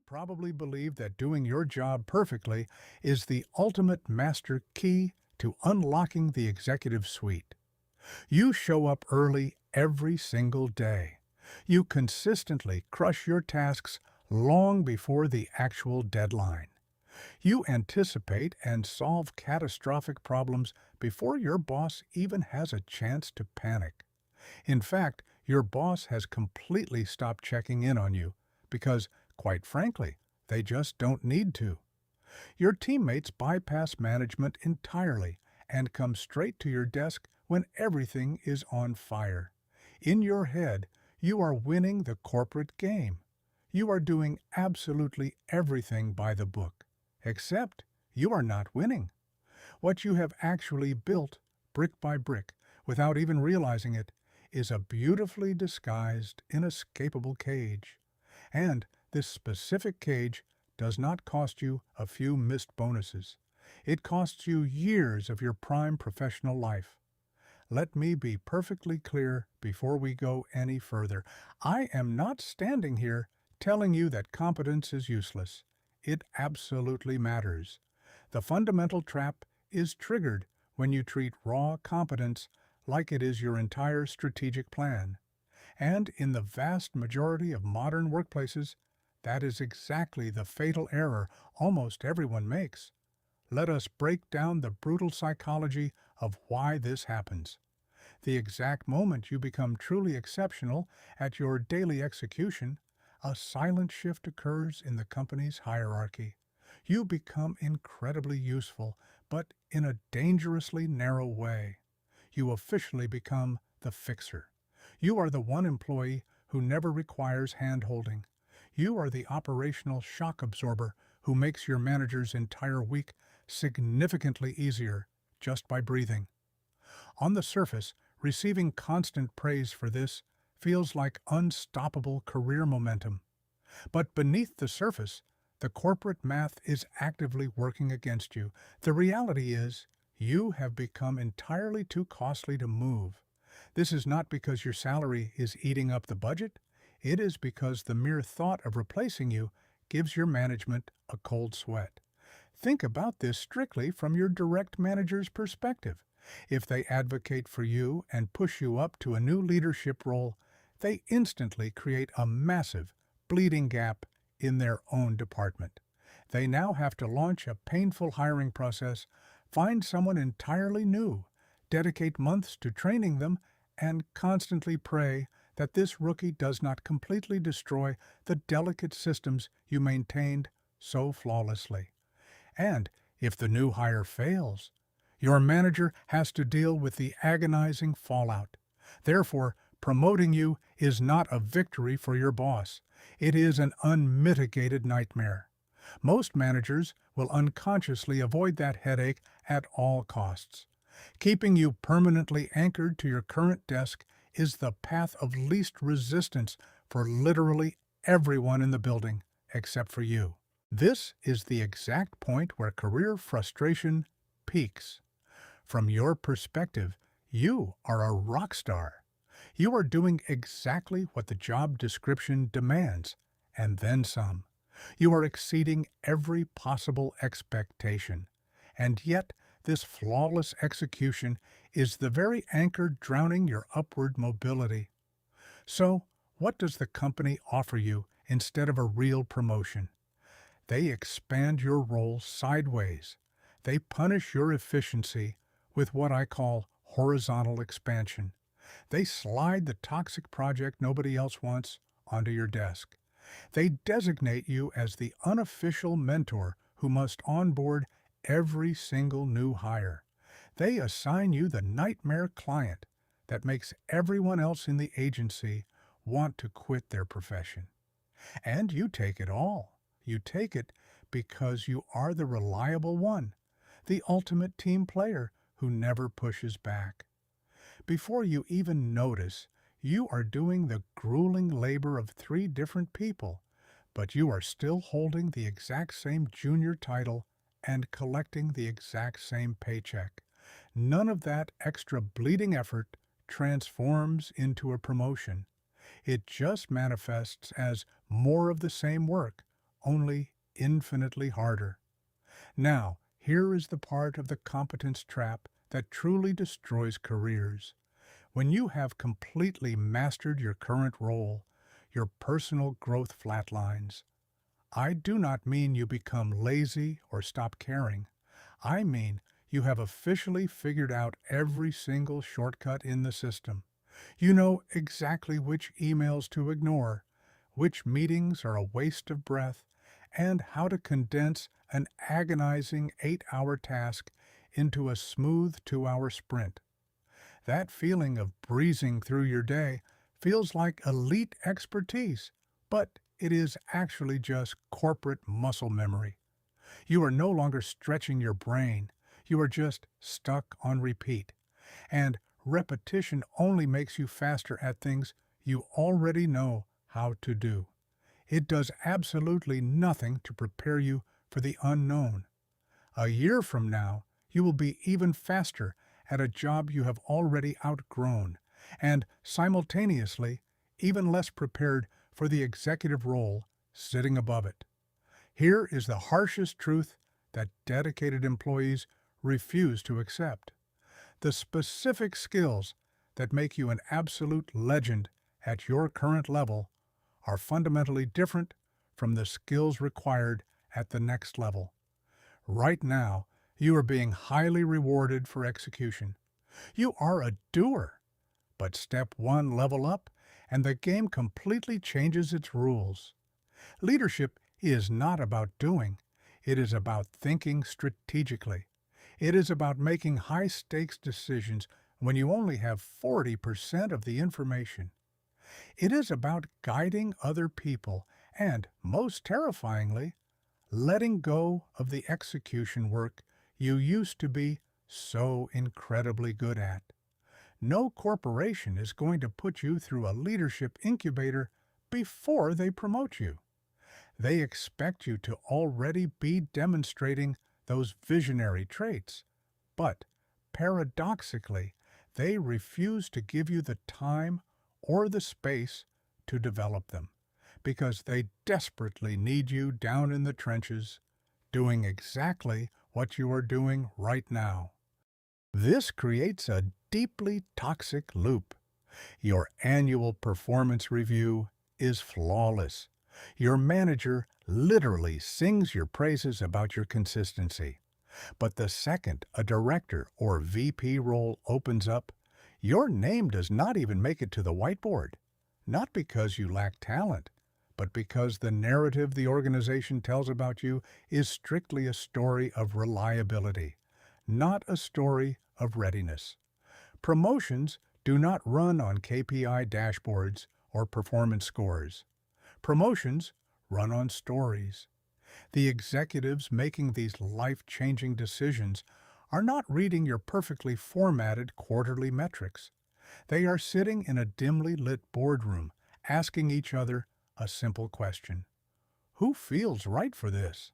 probably believe that doing your job perfectly is the ultimate master key to unlocking the executive suite. You show up early every single day. You consistently crush your tasks long before the actual deadline. You anticipate and solve catastrophic problems before your boss even has a chance to panic. In fact, your boss has completely stopped checking in on you because, quite frankly, they just don't need to. Your teammates bypass management entirely and come straight to your desk when everything is on fire. In your head, you are winning the corporate game. You are doing absolutely everything by the book. Except you are not winning. What you have actually built, brick by brick, without even realizing it, is a beautifully disguised, inescapable cage. And this specific cage does not cost you a few missed bonuses. It costs you years of your prime professional life. Let me be perfectly clear before we go any further. I am not standing here telling you that competence is useless. It absolutely matters. The fundamental trap is triggered when you treat raw competence like it is your entire strategic plan. And in the vast majority of modern workplaces, that is exactly the fatal error almost everyone makes. Let us break down the brutal psychology of why this happens. The exact moment you become truly exceptional at your daily execution, a silent shift occurs in the company's hierarchy. You become incredibly useful, but in a dangerously narrow way. You officially become the fixer. You are the one employee who never requires hand-holding. You are the operational shock absorber who makes your manager's entire week significantly easier just by breathing. On the surface, receiving constant praise for this feels like unstoppable career momentum. But beneath the surface, the corporate math is actively working against you. The reality is, you have become entirely too costly to move. This is not because your salary is eating up the budget. It is because the mere thought of replacing you gives your management a cold sweat. Think about this strictly from your direct manager's perspective. If they advocate for you and push you up to a new leadership role, they instantly create a massive, bleeding gap in their own department. They now have to launch a painful hiring process, find someone entirely new, dedicate months to training them, and constantly pray that this rookie does not completely destroy the delicate systems you maintained so flawlessly. And if the new hire fails, your manager has to deal with the agonizing fallout. Therefore, promoting you is not a victory for your boss. It is an unmitigated nightmare. Most managers will unconsciously avoid that headache at all costs. Keeping you permanently anchored to your current desk is the path of least resistance for literally everyone in the building, except for you. This is the exact point where career frustration peaks. From your perspective, you are a rock star. You are doing exactly what the job description demands, and then some. You are exceeding every possible expectation. And yet, this flawless execution is the very anchor drowning your upward mobility. So, what does the company offer you instead of a real promotion? They expand your role sideways. They punish your efficiency with what I call horizontal expansion. They slide the toxic project nobody else wants onto your desk. They designate you as the unofficial mentor who must onboard every single new hire. They assign you the nightmare client that makes everyone else in the agency want to quit their profession. And you take it all. You take it because you are the reliable one, the ultimate team player who never pushes back. Before you even notice, you are doing the grueling labor of 3 different people, but you are still holding the exact same junior title and collecting the exact same paycheck. None of that extra bleeding effort transforms into a promotion. It just manifests as more of the same work, only infinitely harder. Now, here is the part of the competence trap that truly destroys careers. When you have completely mastered your current role, your personal growth flatlines. I do not mean you become lazy or stop caring. I mean you have officially figured out every single shortcut in the system. You know exactly which emails to ignore, which meetings are a waste of breath, and how to condense an agonizing 8-hour task into a smooth 2-hour sprint. That feeling of breezing through your day feels like elite expertise, but it is actually just corporate muscle memory. You are no longer stretching your brain. You are just stuck on repeat. And repetition only makes you faster at things you already know how to do. It does absolutely nothing to prepare you for the unknown. A year from now, you will be even faster at a job you have already outgrown, and simultaneously, even less prepared for the executive role sitting above it. Here is the harshest truth that dedicated employees refuse to accept. The specific skills that make you an absolute legend at your current level are fundamentally different from the skills required at the next level. Right now, you are being highly rewarded for execution. You are a doer. But step one, level up, and the game completely changes its rules. Leadership is not about doing. It is about thinking strategically. It is about making high-stakes decisions when you only have 40% of the information. It is about guiding other people and, most terrifyingly, letting go of the execution work you used to be so incredibly good at. No corporation is going to put you through a leadership incubator before they promote you. They expect you to already be demonstrating those visionary traits. But, paradoxically, they refuse to give you the time or the space to develop them, because they desperately need you down in the trenches, doing exactly what you are doing right now. This creates a deeply toxic loop. Your annual performance review is flawless. Your manager literally sings your praises about your consistency. But the second a director or VP role opens up, your name does not even make it to the whiteboard. Not because you lack talent, but because the narrative the organization tells about you is strictly a story of reliability, not a story of readiness. Promotions do not run on KPI dashboards or performance scores. Promotions run on stories. The executives making these life-changing decisions are not reading your perfectly formatted quarterly metrics. They are sitting in a dimly lit boardroom, asking each other a simple question. Who feels right for this?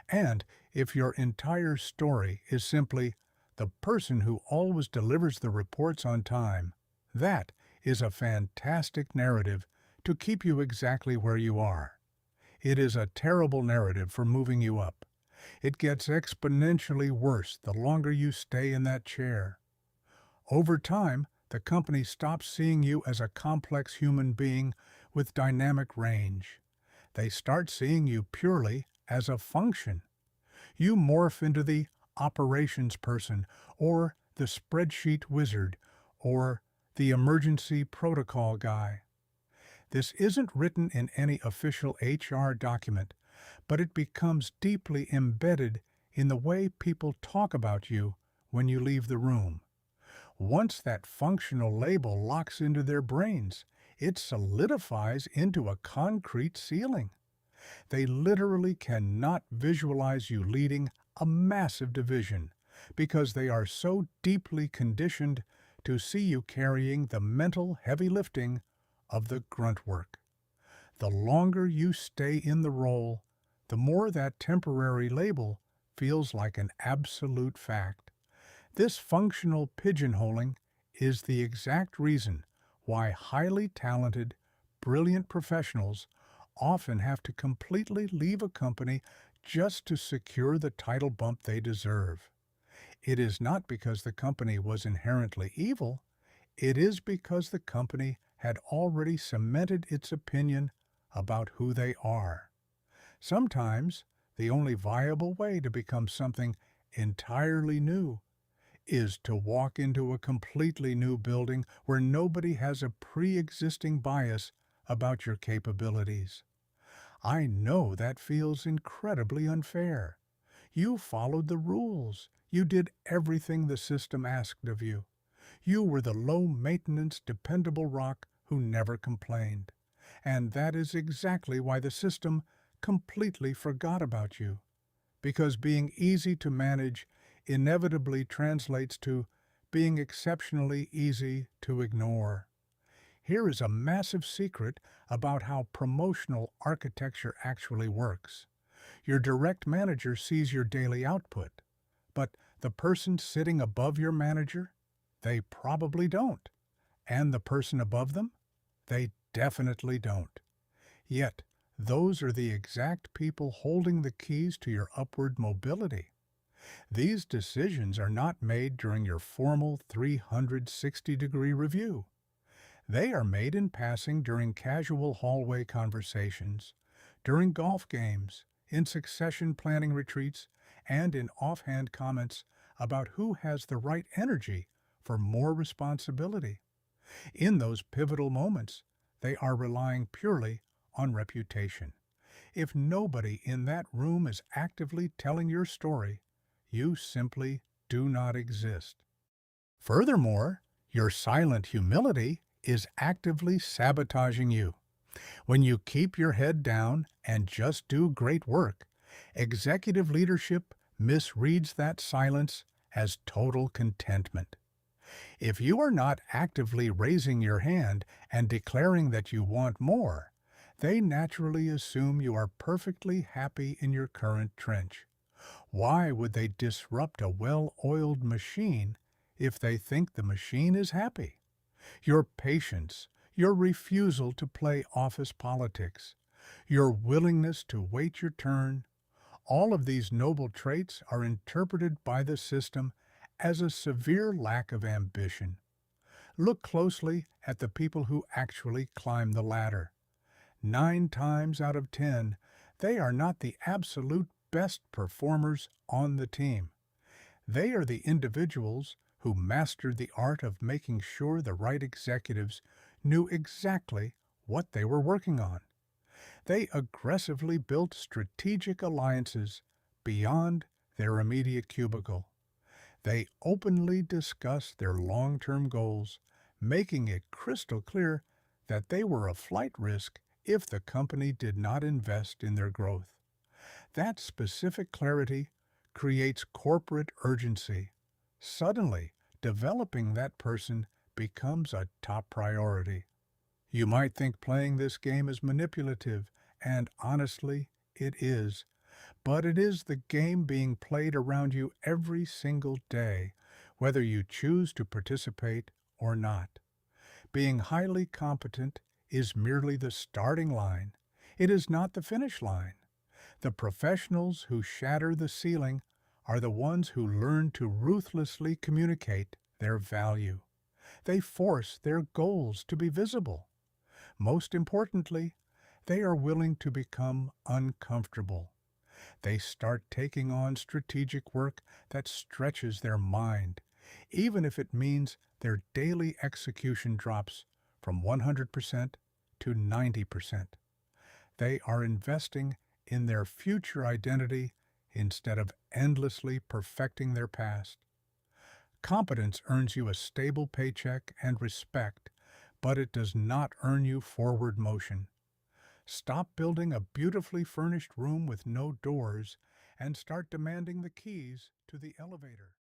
And if your entire story is simply the person who always delivers the reports on time, that is a fantastic narrative to keep you exactly where you are. It is a terrible narrative for moving you up. It gets exponentially worse the longer you stay in that chair. Over time, the company stops seeing you as a complex human being with dynamic range. They start seeing you purely as a function. You morph into the operations person, or the spreadsheet wizard, or the emergency protocol guy. This isn't written in any official HR document, but it becomes deeply embedded in the way people talk about you when you leave the room. Once that functional label locks into their brains, it solidifies into a concrete ceiling. They literally cannot visualize you leading a massive division because they are so deeply conditioned to see you carrying the mental heavy lifting of the grunt work. The longer you stay in the role, the more that temporary label feels like an absolute fact. This functional pigeonholing is the exact reason why highly talented, brilliant professionals often have to completely leave a company just to secure the title bump they deserve. It is not because the company was inherently evil, it is because the company had already cemented its opinion about who they are. Sometimes, the only viable way to become something entirely new is to walk into a completely new building where nobody has a pre-existing bias about your capabilities. I know that feels incredibly unfair. You followed the rules. You did everything the system asked of you. You were the low-maintenance, dependable rock who never complained. And that is exactly why the system completely forgot about you. Because being easy to manage inevitably translates to being exceptionally easy to ignore. Here is a massive secret about how promotional architecture actually works. Your direct manager sees your daily output, but the person sitting above your manager, they probably don't. And the person above them, they definitely don't. Yet, those are the exact people holding the keys to your upward mobility. These decisions are not made during your formal 360-degree review. They are made in passing during casual hallway conversations, during golf games, in succession planning retreats, and in offhand comments about who has the right energy for more responsibility. In those pivotal moments, they are relying purely on reputation. If nobody in that room is actively telling your story, you simply do not exist. Furthermore, your silent humility is actively sabotaging you. When you keep your head down and just do great work, executive leadership misreads that silence as total contentment. If you are not actively raising your hand and declaring that you want more, they naturally assume you are perfectly happy in your current trench. Why would they disrupt a well-oiled machine if they think the machine is happy? Your patience, your refusal to play office politics, your willingness to wait your turn, all of these noble traits are interpreted by the system as a severe lack of ambition. Look closely at the people who actually climb the ladder. 9 times out of 10, they are not the absolute best performers on the team. They are the individuals who mastered the art of making sure the right executives knew exactly what they were working on. They aggressively built strategic alliances beyond their immediate cubicle. They openly discussed their long-term goals, making it crystal clear that they were a flight risk if the company did not invest in their growth. That specific clarity creates corporate urgency. Suddenly, developing that person becomes a top priority. You might think playing this game is manipulative, and honestly, it is. But it is the game being played around you every single day, whether you choose to participate or not. Being highly competent is merely the starting line. It is not the finish line. The professionals who shatter the ceiling are the ones who learn to ruthlessly communicate their value. They force their goals to be visible. Most importantly, they are willing to become uncomfortable. They start taking on strategic work that stretches their mind, even if it means their daily execution drops from 100% to 90%. They are investing in their future identity instead of endlessly perfecting their past. Competence earns you a stable paycheck and respect, but it does not earn you forward motion. Stop building a beautifully furnished room with no doors and start demanding the keys to the elevator.